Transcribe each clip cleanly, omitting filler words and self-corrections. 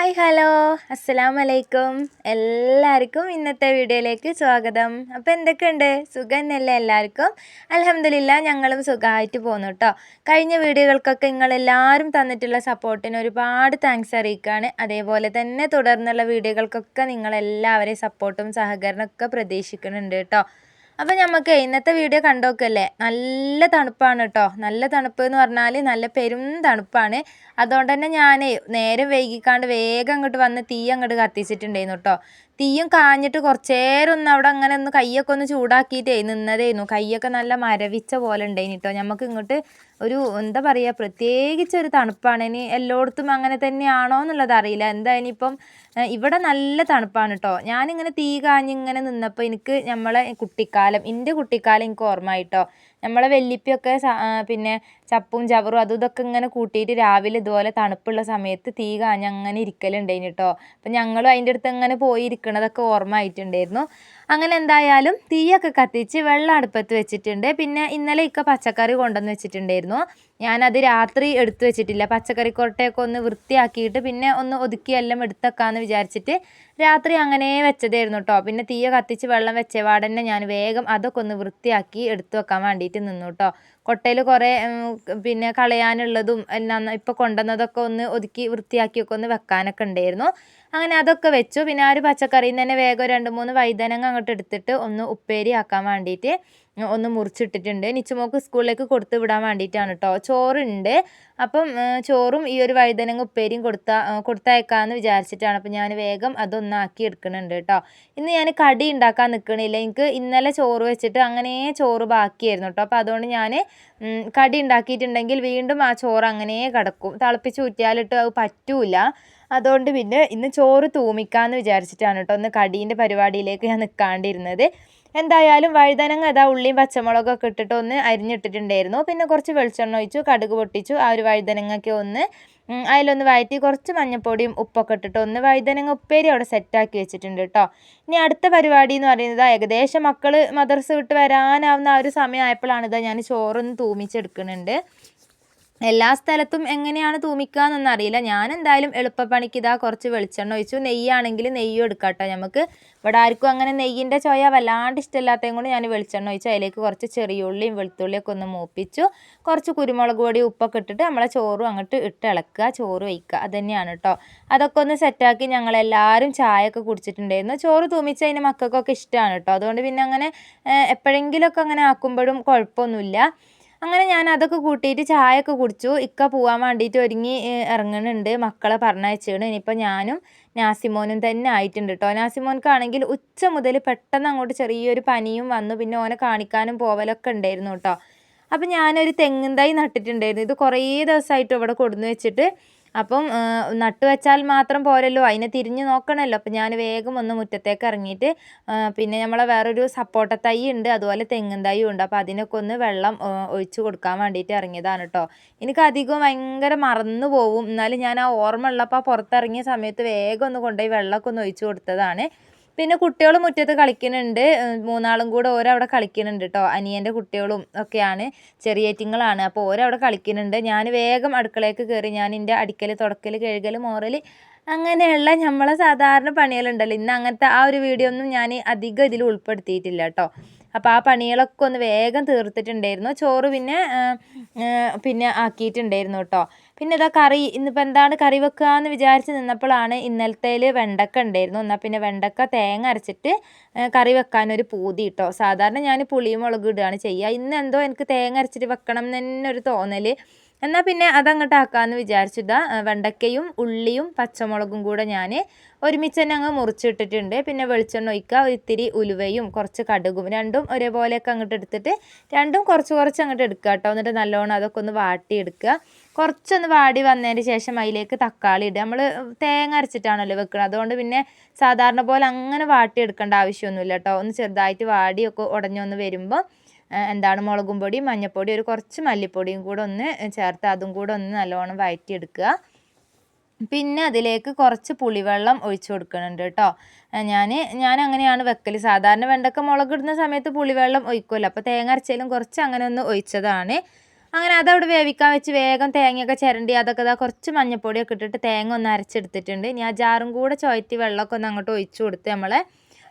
Hi hello അസ്സലാമലൈക്കും. എല്ലാവർക്കും ഇന്നത്തെ വീഡിയോയിലേക്ക് സ്വാഗതം. അപ്പോൾ എന്തൊക്കെയുണ്ട്, സുഖം തന്നെയല്ലേ എല്ലാവർക്കും? അൽഹംദുലില്ലാ ഞങ്ങളും സുഖമായിട്ട് പോകുന്നു കേട്ടോ. കഴിഞ്ഞ വീഡിയോകൾക്കൊക്കെ നിങ്ങളെല്ലാവരും തന്നിട്ടുള്ള സപ്പോർട്ടിന് ഒരുപാട് താങ്ക്സ് അറിയിക്കുകയാണ്. അതേപോലെ തന്നെ തുടർന്നുള്ള വീഡിയോകൾക്കൊക്കെ നിങ്ങളെല്ലാവരെയും സപ്പോർട്ടും സഹകരണമൊക്കെ പ്രതീക്ഷിക്കുന്നുണ്ട് കേട്ടോ. അപ്പോൾ നമുക്ക് ഇന്നത്തെ വീഡിയോ കണ്ടോക്കല്ലേ. നല്ല തണുപ്പാണ് കേട്ടോ. നല്ല തണുപ്പ് എന്ന് പറഞ്ഞാൽ നല്ല പെരും തണുപ്പാണ്. അതുകൊണ്ട് തന്നെ ഞാൻ നേരം വൈകിക്കാണ്ട് വേഗം അങ്ങോട്ട് വന്ന് തീ അങ്ങോട്ട് കത്തിച്ചിട്ടുണ്ടായിരുന്നു കേട്ടോ. തീയും കാഞ്ഞിട്ട് കുറച്ച് നേരം ഒന്ന് അവിടെ അങ്ങനെ ഒന്ന് കയ്യൊക്കെ ഒന്ന് ചൂടാക്കിയിട്ടേ നിന്നതായിരുന്നു. കയ്യൊക്കെ നല്ല മരവിച്ച പോലെ ഉണ്ടായിന് കേട്ടോ. നമുക്ക് ഇങ്ങോട്ട് ഒരു എന്താ പറയുക, പ്രത്യേകിച്ച് ഒരു തണുപ്പാണ്. ഇനി എല്ലായിടത്തും അങ്ങനെ തന്നെയാണോ എന്നുള്ളത് അറിയില്ല. എന്തായാലും ഇപ്പം ഇവിടെ നല്ല തണുപ്പാണ് കേട്ടോ. ഞാനിങ്ങനെ തീ കാഞ്ഞിങ്ങനെ നിന്നപ്പോൾ എനിക്ക് നമ്മളെ കുട്ടിക്കാലം, എൻ്റെ കുട്ടിക്കാലം എനിക്ക് ഓർമ്മയായിട്ടോ. നമ്മളെ വെല്ലിപ്പിയൊക്കെ പിന്നെ ചപ്പും ചവറും അതും ഇതൊക്കെ ഇങ്ങനെ കൂട്ടിയിട്ട് രാവിലെ ഇതുപോലെ തണുപ്പുള്ള സമയത്ത് തീ കാഞ്ഞ് അങ്ങനെ ഇരിക്കലുണ്ടായിന് കേട്ടോ. അപ്പം ഞങ്ങളും അതിൻ്റെ അടുത്ത് അങ്ങനെ പോയി ഇരിക്കണതൊക്കെ ഓർമ്മ ആയിട്ടുണ്ടായിരുന്നു. അങ്ങനെ എന്തായാലും തീയൊക്കെ കത്തിച്ച് വെള്ളം അടുപ്പത്ത് വെച്ചിട്ടുണ്ട്. പിന്നെ ഇന്നലെ പച്ചക്കറി കൊണ്ടുവന്ന് വെച്ചിട്ടുണ്ടായിരുന്നു. ഞാനത് രാത്രി എടുത്തു വെച്ചിട്ടില്ല. പച്ചക്കറി കൊട്ടയൊക്കെ ഒന്ന് വൃത്തിയാക്കിയിട്ട് പിന്നെ ഒന്ന് ഒതുക്കി എല്ലാം എടുത്തേക്കാമെന്ന് വിചാരിച്ചിട്ട് രാത്രി അങ്ങനെ വെച്ചതായിരുന്നു കേട്ടോ. പിന്നെ തീയ കത്തിച്ച് വെള്ളം വെച്ചപാടന്നെ ഞാൻ വേഗം അതൊക്കെ ഒന്ന് വൃത്തിയാക്കി എടുത്തു വെക്കാൻ വേണ്ടിയിട്ട് നിന്നു കേട്ടോ. കൊട്ടയിൽ കുറേ പിന്നെ കളയാനുള്ളതും എല്ലാം ഇപ്പോൾ കൊണ്ടുവന്നതൊക്കെ ഒന്ന് ഒതുക്കി വൃത്തിയാക്കിയൊക്കെ ഒന്ന് വെക്കാനൊക്കെ ഉണ്ടായിരുന്നു. അങ്ങനെ അതൊക്കെ വെച്ചു. പിന്നെ ആ ഒരു പച്ചക്കറിയിൽ നിന്ന് തന്നെ വേഗം 2-3 വഴുതനങ്ങ അങ്ങോട്ട് എടുത്തിട്ട് ഒന്ന് ഉപ്പേരി ആക്കാൻ വേണ്ടിയിട്ട് ഒന്ന് മുറിച്ചിട്ടിട്ടുണ്ട്. നിച്ചുമോൾക്ക് സ്കൂളിലേക്ക് കൊടുത്ത് വിടാൻ വേണ്ടിയിട്ടാണ് കേട്ടോ. ചോറുണ്ട്. അപ്പം ചോറും ഈ ഒരു വഴുതനങ്ങ ഉപ്പേരിയും കൊടുത്തയക്കാമെന്ന് വിചാരിച്ചിട്ടാണ്. അപ്പം ഞാൻ വേഗം അതൊന്നാക്കി എടുക്കുന്നുണ്ട് കേട്ടോ. ഇന്ന് ഞാൻ കടി ഉണ്ടാക്കാൻ നിൽക്കണില്ല. എനിക്ക് ഇന്നലെ ചോറ് വെച്ചിട്ട് അങ്ങനെ ചോറ് ബാക്കിയായിരുന്നു കേട്ടോ. അപ്പോൾ അതുകൊണ്ട് ഞാൻ കടി ഉണ്ടാക്കിയിട്ടുണ്ടെങ്കിൽ വീണ്ടും ആ ചോറ് അങ്ങനെ കിടക്കും. തിളപ്പിച്ച് ഊറ്റിയാലിട്ട് അത് പറ്റൂല. അതുകൊണ്ട് പിന്നെ ഇന്ന് ചോറ് തൂമിക്കാമെന്ന് വിചാരിച്ചിട്ടാണ് കേട്ടോ ഒന്ന് കടീൻ്റെ പരിപാടിയിലേക്ക് ഞാൻ നിൽക്കാണ്ടിരുന്നത്. എന്തായാലും വഴുതനങ്ങ അതാ ഉള്ളിയും പച്ചമുളകൊക്കെ ഇട്ടിട്ട് ഒന്ന് അരിഞ്ഞിട്ടിട്ടുണ്ടായിരുന്നു. പിന്നെ കുറച്ച് വെളിച്ചെണ്ണ ഒഴിച്ചു, കടുക് പൊട്ടിച്ചു. ആ ഒരു വഴുതനങ്ങയൊക്കെ ഒന്ന് അതിലൊന്ന് വഴറ്റി കുറച്ച് മഞ്ഞൾപ്പൊടിയും ഉപ്പൊക്കെ ഇട്ടിട്ട് ഒന്ന് വഴുതനങ്ങ ഉപ്പേരി അവിടെ സെറ്റാക്കി വെച്ചിട്ടുണ്ട് കേട്ടോ. ഇനി അടുത്ത പരിപാടി എന്ന് പറയുന്നത് ഏകദേശം മക്കൾ മദ്രസ വിട്ട് വരാനാവുന്ന ആ ഒരു സമയമായപ്പോഴാണ് ഇതാ ഞാൻ ചോറൊന്ന് തൂമിച്ചെടുക്കുന്നുണ്ട്. എല്ലാ സ്ഥലത്തും എങ്ങനെയാണ് തൂമിക്കുക എന്നൊന്നും അറിയില്ല. ഞാൻ എന്തായാലും എളുപ്പപ്പണിക്ക് ഇതാ കുറച്ച് വെളിച്ചെണ്ണ ഒഴിച്ചു. നെയ്യാണെങ്കിൽ നെയ്യും എടുക്കാം കേട്ടോ. നമുക്ക് ഇവിടെ ആർക്കും അങ്ങനെ നെയ്യിൻ്റെ ചോയ വല്ലാണ്ട് ഇഷ്ടമില്ലാത്തതും കൊണ്ട് ഞാൻ വെളിച്ചെണ്ണ ഒഴിച്ചു. അതിലേക്ക് കുറച്ച് ചെറിയ ഉള്ളിയും വെളുത്തുള്ളിയൊക്കെ ഒന്ന് മൂപ്പിച്ചു. കുറച്ച് കുരുമുളക് പൊടി ഉപ്പൊക്കെ ഇട്ടിട്ട് നമ്മളെ ചോറും അങ്ങോട്ട് ഇട്ട് ഇളക്കുക, ചോറ് വയ്ക്കുക. അത് തന്നെയാണ് കേട്ടോ. അതൊക്കെ ഒന്ന് സെറ്റാക്കി ഞങ്ങളെല്ലാവരും ചായയൊക്കെ കുടിച്ചിട്ടുണ്ടായിരുന്നു. ചോറ് തൂമിച്ച് അതിന് മക്കൾക്കൊക്കെ ഇഷ്ടമാണ് കേട്ടോ. അതുകൊണ്ട് പിന്നെ അങ്ങനെ എപ്പോഴെങ്കിലുമൊക്കെ അങ്ങനെ ആക്കുമ്പോഴും കുഴപ്പമൊന്നുമില്ല. അങ്ങനെ ഞാൻ അതൊക്കെ കൂട്ടിയിട്ട് ചായയൊക്കെ കുടിച്ചു. പോകാൻ വേണ്ടിയിട്ട് ഒരുങ്ങി ഇറങ്ങുന്നുണ്ട്. മക്കളെ പറഞ്ഞയച്ചാണ്. ഇനിയിപ്പോൾ ഞാനും നാസിമോനും തന്നെ ആയിട്ടുണ്ട് കേട്ടോ. നാസിമോൻക്കാണെങ്കിൽ ഉച്ച മുതൽ പെട്ടെന്ന് അങ്ങോട്ട് ചെറിയൊരു പനിയും വന്നു. പിന്നെ ഓനെ കാണിക്കാനും പോവലൊക്കെ ഉണ്ടായിരുന്നു കേട്ടോ. അപ്പം ഞാനൊരു തെങ്ങിൻ തൈ നട്ടിട്ടുണ്ടായിരുന്നു. ഇത് കുറേ ദിവസമായിട്ട് ഇവിടെ കൊടുന്ന് വെച്ചിട്ട്. അപ്പം നട്ട് വെച്ചാൽ മാത്രം പോരല്ലോ, അതിനെ തിരിഞ്ഞ് നോക്കണമല്ലോ. അപ്പം ഞാൻ വേഗം ഒന്ന് മുറ്റത്തേക്ക് ഇറങ്ങിയിട്ട് പിന്നെ നമ്മളെ വേറൊരു സപ്പോട്ട തൈ ഉണ്ട്, അതുപോലെ തെങ്ങിൻ തൈയും ഉണ്ട്. അപ്പോൾ അതിനൊക്കെ ഒന്ന് വെള്ളം ഒഴിച്ച് കൊടുക്കാൻ വേണ്ടിയിട്ട് ഇറങ്ങിയതാണ് കേട്ടോ. എനിക്ക് അധികം ഭയങ്കര മറന്നു പോവും. എന്നാലും ഞാൻ ആ ഓർമ്മ ഉള്ളപ്പോൾ പുറത്തിറങ്ങിയ സമയത്ത് വേഗം ഒന്ന് കൊണ്ടുപോയി വെള്ളമൊക്കെ ഒന്ന് ഒഴിച്ച് കൊടുത്തതാണ്. പിന്നെ കുട്ടികൾ മുറ്റത്ത് കളിക്കുന്നുണ്ട്. 3 കൂടെ ഓരവിടെ കളിക്കുന്നുണ്ട് കേട്ടോ. അനിയൻ്റെ കുട്ടികളും ഒക്കെയാണ്, ചെറിയേറ്റിങ്ങളാണ്. അപ്പോൾ ഓരവിടെ കളിക്കുന്നുണ്ട്. ഞാൻ വേഗം അടുക്കളയ്ക്ക് കയറി. ഞാൻ എൻ്റെ അടിക്കൽ, തുടക്കൽ, കഴുകൽ, മോറൽ അങ്ങനെയുള്ള നമ്മളെ സാധാരണ പണികളുണ്ടല്ലോ. ഇന്ന് അങ്ങനത്തെ ആ ഒരു വീഡിയോ ഒന്നും ഞാൻ അധികം ഇതിൽ ഉൾപ്പെടുത്തിയിട്ടില്ല കേട്ടോ. അപ്പോൾ ആ പണികളൊക്കെ ഒന്ന് വേഗം തീർത്തിട്ടുണ്ടായിരുന്നു. ചോറ് പിന്നെ ആക്കിയിട്ടുണ്ടായിരുന്നു കേട്ടോ. പിന്നെ ഇതാ കറി, ഇന്നിപ്പോൾ എന്താണ് കറി വെക്കുക എന്ന് വിചാരിച്ച് നിന്നപ്പോഴാണ് ഇന്നലത്തേൽ വെണ്ടക്ക ഉണ്ടായിരുന്നു. എന്നാൽ പിന്നെ വെണ്ടക്ക തേങ്ങ അരച്ചിട്ട് കറി വെക്കാനൊരു പൂതി കേട്ടോ. സാധാരണ ഞാൻ പുളിയും മുളകും ഇടുകയാണ് ചെയ്യുക. ഇന്ന് എന്തോ എനിക്ക് തേങ്ങ അരച്ചിട്ട് വെക്കണം എന്ന് തന്നെ ഒരു തോന്നൽ. എന്നാൽ പിന്നെ അതങ്ങോട്ട് ആക്കാമെന്ന് വിചാരിച്ചിട്ടാ വെണ്ടയ്ക്കയും ഉള്ളിയും പച്ചമുളകും കൂടെ ഞാൻ ഒരുമിച്ച് തന്നെ അങ്ങ് മുറിച്ചിട്ടിട്ടുണ്ട്. പിന്നെ വെളിച്ചെണ്ണ ഒഴിക്കുക, ഇത്തിരി ഉലുവയും കുറച്ച് കടുകും രണ്ടും ഒരേപോലെയൊക്കെ അങ്ങോട്ട് എടുത്തിട്ട് രണ്ടും കുറച്ച് അങ്ങോട്ട് എടുക്കുക കേട്ടോ. എന്നിട്ട് നല്ലോണം അതൊക്കെ ഒന്ന് വാട്ടിയെടുക്കുക. കുറച്ചൊന്ന് വാടി വന്നതിന് ശേഷം അതിലേക്ക് തക്കാളി ഇടുക. നമ്മൾ തേങ്ങ അരച്ചിട്ടാണല്ലോ വെക്കുന്നത്. അതുകൊണ്ട് പിന്നെ സാധാരണ പോലെ അങ്ങനെ വാട്ടിയെടുക്കേണ്ട ആവശ്യമൊന്നുമില്ല കേട്ടോ. ഒന്ന് ചെറുതായിട്ട് വാടിയൊക്കെ ഉടഞ്ഞൊന്ന് വരുമ്പോൾ എന്താണ് മുളകും പൊടി, മഞ്ഞൾപ്പൊടി, ഒരു കുറച്ച് മല്ലിപ്പൊടിയും കൂടെ ഒന്ന് ചേർത്ത് അതും കൂടെ ഒന്ന് നല്ലോണം വഴറ്റിയെടുക്കുക. പിന്നെ അതിലേക്ക് കുറച്ച് പുളിവെള്ളം ഒഴിച്ചു കൊടുക്കുന്നുണ്ട് കേട്ടോ. ഞാൻ അങ്ങനെയാണ് വെക്കൽ. സാധാരണ വെണ്ടക്ക മുളകിടുന്ന സമയത്ത് പുളിവെള്ളം ഒഴിക്കുമല്ലോ. അപ്പോൾ തേങ്ങ അരച്ചാലും കുറച്ച് അങ്ങനെ ഒന്ന് ഒഴിച്ചതാണ്. അങ്ങനെ അതവിടെ വേവിക്കാൻ വെച്ച് വേഗം തേങ്ങയൊക്കെ ചിരണ്ടി അതൊക്കെ ഇതാ കുറച്ച് മഞ്ഞൾപ്പൊടിയൊക്കെ ഇട്ടിട്ട് തേങ്ങ ഒന്ന് അരച്ചെടുത്തിട്ടുണ്ട്. ഇനി ആ ജാറും കൂടെ ചുവറ്റി വെള്ളമൊക്കെ ഒന്ന് അങ്ങോട്ട് ഒഴിച്ച് കൊടുത്ത് നമ്മളെ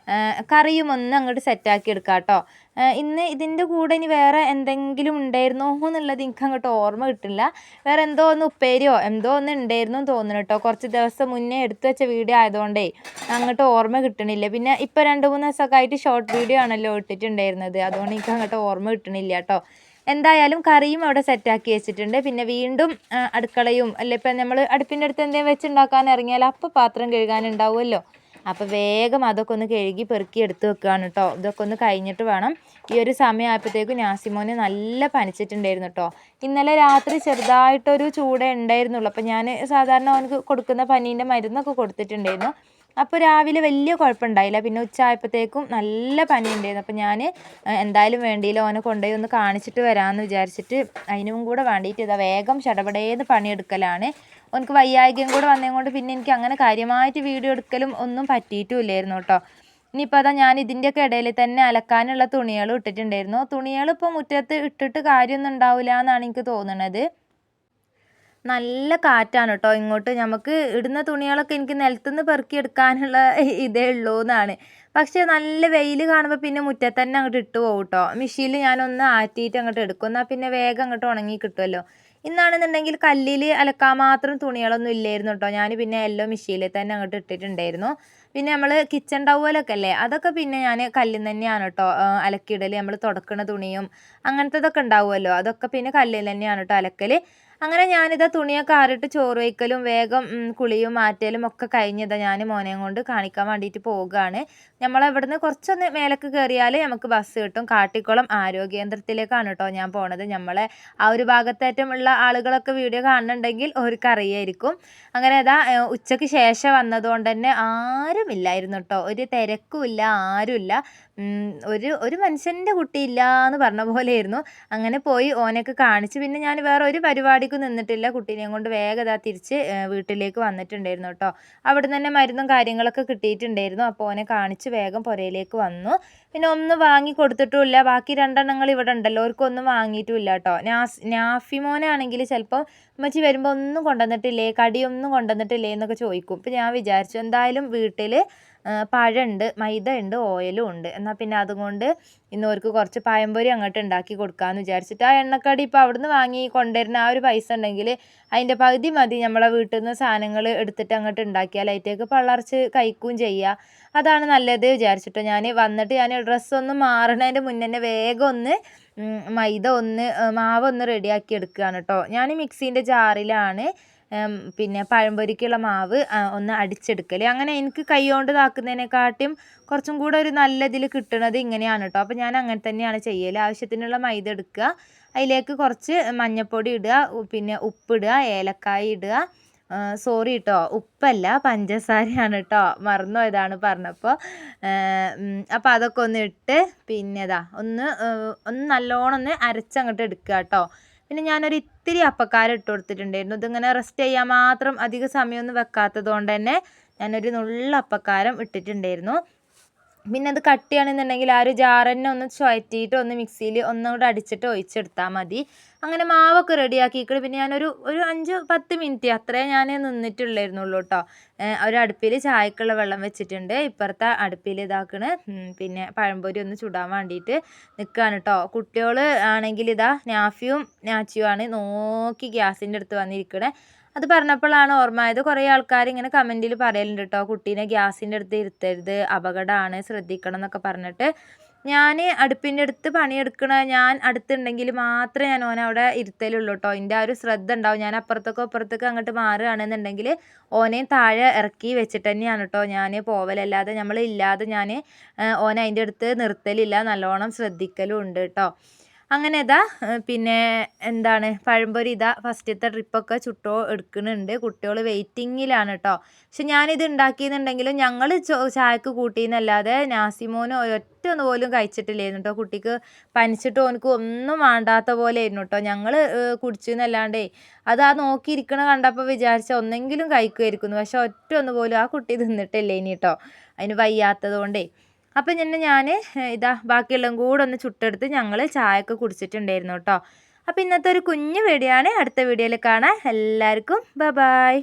കറിയും ഒന്ന് അങ്ങോട്ട് സെറ്റാക്കി എടുക്കാം കേട്ടോ. ഇന്ന് ഇതിൻ്റെ കൂടെ ഇനി വേറെ എന്തെങ്കിലും ഉണ്ടായിരുന്നോ എന്നുള്ളത് എനിക്ക് അങ്ങോട്ട് ഓർമ്മ കിട്ടില്ല. വേറെ എന്തോ ഒന്ന് ഉപ്പേരിയോ എന്തോ ഒന്ന് ഉണ്ടായിരുന്നു എന്ന് തോന്നുന്നു കേട്ടോ. കുറച്ച് ദിവസം മുന്നേ എടുത്തു വെച്ച വീഡിയോ ആയതുകൊണ്ടേ അങ്ങോട്ട് ഓർമ്മ കിട്ടണില്ല. പിന്നെ ഇപ്പോൾ 2-3 ദിവസമൊക്കെ ആയിട്ട് ഷോർട്ട് വീഡിയോ ആണല്ലോ ഇട്ടിട്ടുണ്ടായിരുന്നത്, അതുകൊണ്ട് എനിക്ക് അങ്ങോട്ട് ഓർമ്മ കിട്ടണില്ല കേട്ടോ. എന്തായാലും കറിയും അവിടെ സെറ്റാക്കി വെച്ചിട്ടുണ്ട്. പിന്നെ വീണ്ടും അടുക്കളയും അല്ലെ, ഇപ്പം നമ്മൾ അടുപ്പിൻ്റെ അടുത്ത് എന്തെങ്കിലും വെച്ചുണ്ടാക്കാൻ ഇറങ്ങിയാൽ അപ്പോൾ പാത്രം കഴുകാനുണ്ടാവുമല്ലോ. അപ്പോൾ വേഗം അതൊക്കെ ഒന്ന് കഴുകി പെറുക്കി എടുത്ത് വെക്കുകയാണ് കേട്ടോ. ഇതൊക്കെ ഒന്ന് കഴിഞ്ഞിട്ട് വേണം. ഈ ഒരു സമയമായപ്പോഴത്തേക്കും നാസിമോന് നല്ല പനിച്ചിട്ടുണ്ടായിരുന്നു കേട്ടോ. ഇന്നലെ രാത്രി ചെറുതായിട്ടൊരു ചൂടേ ഉണ്ടായിരുന്നുള്ളൂ. അപ്പോൾ ഞാൻ സാധാരണ അവനക്ക് കൊടുക്കുന്ന പനീൻ്റെ മരുന്നൊക്കെ കൊടുത്തിട്ടുണ്ടായിരുന്നു. അപ്പോൾ രാവിലെ വലിയ കുഴപ്പമുണ്ടായില്ല. പിന്നെ ഉച്ചയായപ്പോഴത്തേക്കും നല്ല പനി ഉണ്ടായിരുന്നു. അപ്പോൾ ഞാൻ എന്തായാലും വേണ്ടിയില്ല, ഓനെ കൊണ്ടുപോയി ഒന്ന് കാണിച്ചിട്ട് വരാമെന്ന് വിചാരിച്ചിട്ട് അതിനും കൂടെ വേണ്ടിയിട്ട് ഇതാ വേഗം ചടപടേന്ന് പണിയെടുക്കലാണ്. ഓനക്ക് വയ്യായ്കയും കൂടെ വന്നതും കൊണ്ട് പിന്നെ എനിക്ക് അങ്ങനെ കാര്യമായിട്ട് വീഡിയോ എടുക്കലും ഒന്നും പറ്റിയിട്ടുമില്ലായിരുന്നു കേട്ടോ. ഇനിയിപ്പോൾ അതാ ഞാൻ ഇതിൻ്റെയൊക്കെ ഇടയിൽ തന്നെ അലക്കാനുള്ള തുണികളും ഇട്ടിട്ടുണ്ടായിരുന്നു. തുണികൾ ഇപ്പോൾ മുറ്റത്ത് ഇട്ടിട്ട് കാര്യമൊന്നും ഉണ്ടാവില്ല എന്നാണ് എനിക്ക് തോന്നുന്നത്. നല്ല കാറ്റാണ് കേട്ടോ ഇങ്ങോട്ട്. നമുക്ക് ഇടുന്ന തുണികളൊക്കെ എനിക്ക് നിലത്തുനിന്ന് പെറുക്കിയെടുക്കാനുള്ള ഇതേ ഉള്ളൂ എന്നാണ്. പക്ഷേ നല്ല വെയിൽ കാണുമ്പോൾ പിന്നെ മുറ്റത്ത് തന്നെ അങ്ങോട്ട് ഇട്ട് പോകും കേട്ടോ. മെഷീനിൽ ഞാനൊന്ന് ആറ്റിയിട്ട് അങ്ങോട്ട് എടുക്കും, എന്നാൽ പിന്നെ വേഗം അങ്ങോട്ട് ഉണങ്ങി കിട്ടുമല്ലോ. ഇന്നാണെന്നുണ്ടെങ്കിൽ കല്ലിൽ അലക്കാൻ മാത്രം തുണികളൊന്നും ഇല്ലായിരുന്നു കേട്ടോ. ഞാൻ പിന്നെ എല്ലാം മെഷീനിൽ തന്നെ അങ്ങോട്ട് ഇട്ടിട്ടുണ്ടായിരുന്നു. പിന്നെ നമ്മൾ കിച്ചൺ ടവലൊക്കെ അല്ലേ, അതൊക്കെ പിന്നെ ഞാൻ കല്ലിൽ തന്നെയാണ് കേട്ടോ അലക്കിയിടൽ. നമ്മൾ തുടക്കണ തുണിയും അങ്ങനത്തതൊക്കെ ഉണ്ടാവുമല്ലോ, അതൊക്കെ പിന്നെ കല്ലിൽ തന്നെയാണ് കേട്ടോ അലക്കൽ. അങ്ങനെ ഞാനിതാ തുണിയൊക്കെ ആറിട്ട് ചോറ് വയ്ക്കലും വേഗം കുളിയും മാറ്റലും ഒക്കെ കഴിഞ്ഞതാ ഞാൻ മോനെയും കൊണ്ട് കാണിക്കാൻ വേണ്ടിയിട്ട് പോവുകയാണ്. നമ്മളിവിടുന്ന് കുറച്ചൊന്ന് മേലേക്ക് കയറിയാൽ നമുക്ക് ബസ് കിട്ടും. കാട്ടിക്കുളം ആരോഗ്യ കേന്ദ്രത്തിലേക്കാണ് കേട്ടോ ഞാൻ പോണത്. നമ്മളെ ആ ഒരു ഭാഗത്തേറ്റമുള്ള ആളുകളൊക്കെ വീഡിയോ കാണുന്നുണ്ടെങ്കിൽ അവർക്ക് അറിയായിരിക്കും. അങ്ങനെ അതാ ഉച്ചയ്ക്ക് ശേഷം വന്നതുകൊണ്ട് തന്നെ ആരുമില്ലായിരുന്നു കേട്ടോ. ഒരു തിരക്കുമില്ല, ആരുമില്ല. ഒരു മനുഷ്യൻ്റെ കുട്ടിയില്ല എന്ന് പറഞ്ഞ പോലെയായിരുന്നു. അങ്ങനെ പോയി ഓനെയൊക്കെ കാണിച്ച് പിന്നെ ഞാൻ വേറെ ഒരു പരിപാടിക്കും നിന്നിട്ടില്ല. കുട്ടീനെയും കൊണ്ട് വേഗം തിരിച്ച് വീട്ടിലേക്ക് വന്നിട്ടുണ്ടായിരുന്നു കേട്ടോ. അവിടെ നിന്ന് തന്നെ മരുന്നും കാര്യങ്ങളൊക്കെ കിട്ടിയിട്ടുണ്ടായിരുന്നു. അപ്പോൾ ഓനെ കാണിച്ച് വേഗം പുരയിലേക്ക് വന്നു. പിന്നെ ഒന്നും വാങ്ങി കൊടുത്തിട്ടുമില്ല. ബാക്കി 2 എണ്ണങ്ങൾ ഇവിടെ ഉണ്ടല്ലോ, അവർക്കൊന്നും വാങ്ങിയിട്ടുമില്ല കേട്ടോ. നാഫിമോനാണെങ്കിൽ ചിലപ്പോൾ ഉമ്മച്ചി വരുമ്പോൾ ഒന്നും കൊണ്ടുവന്നിട്ടില്ലേ, കടിയൊന്നും കൊണ്ടുവന്നിട്ടില്ലേ എന്നൊക്കെ ചോദിക്കും. അപ്പോൾ ഞാൻ വിചാരിച്ചു എന്തായാലും വീട്ടിൽ പഴമുണ്ട്, മൈദ ഉണ്ട്, ഓയിലും ഉണ്ട്. എന്നാൽ പിന്നെ അതുകൊണ്ട് ഇന്ന് അവർക്ക് കുറച്ച് പഴംപൊരി അങ്ങോട്ട് ഉണ്ടാക്കി കൊടുക്കാമെന്ന് വിചാരിച്ചിട്ട് ആ എണ്ണക്കടി ഇപ്പോൾ അവിടുന്ന് വാങ്ങി കൊണ്ടുവരുന്ന ആ ഒരു പൈസ ഉണ്ടെങ്കിൽ അതിൻ്റെ പകുതി മതി നമ്മളെ വീട്ടിൽ നിന്ന് സാധനങ്ങൾ എടുത്തിട്ട് അങ്ങോട്ട് ഉണ്ടാക്കിയാൽ അതിലേക്ക് പള്ളർച്ച് കഴിക്കുകയും ചെയ്യുക. അതാണ് നല്ലത് വിചാരിച്ചിട്ടോ. ഞാൻ വന്നിട്ട് ഞാൻ ഡ്രസ്സൊന്നും മാറണതിൻ്റെ മുന്നേ തന്നെ വേഗം ഒന്ന് മൈദ മാവ് ഒന്ന് റെഡിയാക്കി എടുക്കുകയാണ് കേട്ടോ. ഞാൻ മിക്സീൻ്റെ ജാറിലാണ് പിന്നെ പഴംപൊരിക്കുള്ള മാവ് ഒന്ന് അടിച്ചെടുക്കൽ. അങ്ങനെ എനിക്ക് കൈ കൊണ്ട് ഇതാക്കുന്നതിനെക്കാട്ടിയും കുറച്ചും കൂടെ ഒരു നല്ല ഇതിൽ കിട്ടുന്നത് ഇങ്ങനെയാണ് കേട്ടോ. അപ്പോൾ ഞാൻ അങ്ങനെ തന്നെയാണ് ചെയ്യൽ. ആവശ്യത്തിനുള്ള മൈദ എടുക്കുക, അതിലേക്ക് കുറച്ച് മഞ്ഞൾപ്പൊടി ഇടുക, പിന്നെ ഉപ്പിടുക, ഏലക്കായ ഇടുക. സോറി കേട്ടോ, ഉപ്പല്ല പഞ്ചസാരയാണ് കേട്ടോ, മറന്നുപോയതാണ് പറഞ്ഞപ്പോൾ. അപ്പോൾ അതൊക്കെ ഒന്ന് ഇട്ട് പിന്നെ ഒന്ന് നല്ലോണം ഒന്ന് അരച്ചങ്ങോട്ട് എടുക്കുക കേട്ടോ. പിന്നെ ഞാനൊരു ഇത്തിരി അപ്പക്കാരം ഇട്ട് കൊടുത്തിട്ടുണ്ടായിരുന്നു. ഇതിങ്ങനെ റെസ്റ്റ് ചെയ്യാൻ മാത്രം അധിക സമയമൊന്നും വെക്കാത്തത് കൊണ്ട് തന്നെ ഞാനൊരു നുള്ള അപ്പക്കാരം ഇട്ടിട്ടുണ്ടായിരുന്നു. പിന്നെ അത് കട്ടിയാണെന്നുണ്ടെങ്കിൽ ആ ഒരു ജാറന്നെ ഒന്ന് ചുഴറ്റിയിട്ട് ഒന്ന് മിക്സിയിൽ ഒന്നുകൂടെ അടിച്ചിട്ട് ഒഴിച്ചെടുത്താൽ മതി. അങ്ങനെ മാവൊക്കെ റെഡിയാക്കിയിട്ട് പിന്നെ ഞാനൊരു 5-10 മിനിറ്റ് അത്രേ ഞാൻ നിന്നിട്ടുള്ളായിരുന്നുള്ളൂ കേട്ടോ. ഒരു അടുപ്പിൽ ചായക്കുള്ള വെള്ളം വെച്ചിട്ടുണ്ട്, ഇപ്പുറത്തെ അടുപ്പിൽ ഇതാക്കണ് പിന്നെ പഴംപൊരി ഒന്ന് ചുടാൻ വേണ്ടിയിട്ട് നിൽക്കുകയാണ് കേട്ടോ. കുട്ടികൾ ആണെങ്കിൽ നാഫിയും നാച്ചിയുമാണ് നോക്കി ഗ്യാസിൻ്റെ അടുത്ത് വന്നിരിക്കണേ. അത് പറഞ്ഞപ്പോഴാണ് ഓർമ്മയായത്. കുറേ ആൾക്കാർ ഇങ്ങനെ കമൻറ്റിൽ പറയലുണ്ട് കേട്ടോ, കുട്ടീനെ ഗ്യാസിൻ്റെ അടുത്ത് ഇരുത്തരുത്, അപകടമാണ്, ശ്രദ്ധിക്കണം എന്നൊക്കെ പറഞ്ഞിട്ട്. ഞാൻ അടുപ്പിൻ്റെ അടുത്ത് പണിയെടുക്കണ ഞാൻ അടുത്തുണ്ടെങ്കിൽ മാത്രമേ ഞാൻ ഓനെ അവിടെ ഇരുത്തലുള്ളൂ കേട്ടോ. എൻ്റെ ആ ഒരു ശ്രദ്ധ ഉണ്ടാവും. ഞാൻ അപ്പുറത്തേക്ക് അങ്ങോട്ട് മാറുകയാണെന്നുണ്ടെങ്കിൽ ഓനെയും താഴെ ഇറക്കി വെച്ചിട്ട് തന്നെയാണ് കേട്ടോ ഞാൻ പോവലല്ലാതെ നമ്മളില്ലാതെ ഞാൻ ഓനെ അതിൻ്റെ അടുത്ത് നിർത്തലില്ല, നല്ലോണം ശ്രദ്ധിക്കലും ഉണ്ട് കേട്ടോ. അങ്ങനെ പിന്നെ എന്താണ് പഴംപൊരി ഫസ്റ്റത്തെ ട്രിപ്പൊക്കെ ചുട്ടോ എടുക്കുന്നുണ്ട്. കുട്ടികൾ വെയിറ്റിങ്ങിലാണ് കേട്ടോ. പക്ഷെ ഞാനിത് ഉണ്ടാക്കിയെന്നുണ്ടെങ്കിലും ഞങ്ങൾ ചായക്ക് കൂട്ടിയെന്നല്ലാതെ നാസിമോന് ഒറ്റ ഒന്ന് പോലും കഴിച്ചിട്ടില്ലായിരുന്നു കേട്ടോ. കുട്ടിക്ക് പനിച്ചിട്ട് ഓനക്ക് ഒന്നും വേണ്ടാത്ത പോലെ ആയിരുന്നു കേട്ടോ. ഞങ്ങൾ കുടിച്ചെന്നല്ലാണ്ടേ അത് ആ നോക്കിയിരിക്കണ കണ്ടപ്പോൾ വിചാരിച്ച ഒന്നെങ്കിലും കഴിക്കുമായിരിക്കുന്നു. പക്ഷെ ഒറ്റ ഒന്ന് പോലും ആ കുട്ടി തിന്നിട്ടില്ലേ ഇനി കേട്ടോ, അതിന് വയ്യാത്തത് കൊണ്ടേ. അപ്പം ഞാൻ ബാക്കിയെല്ലാം കൂടെ ഒന്ന് ചുട്ടെടുത്ത് ഞങ്ങൾ ചായയൊക്കെ കുടിച്ചിട്ടുണ്ടായിരുന്നു കേട്ടോ. അപ്പോൾ ഇന്നത്തെ ഒരു കുഞ്ഞു വീഡിയോ ആണ്. അടുത്ത വീഡിയോയിൽ കാണാം. എല്ലാവർക്കും ബൈ.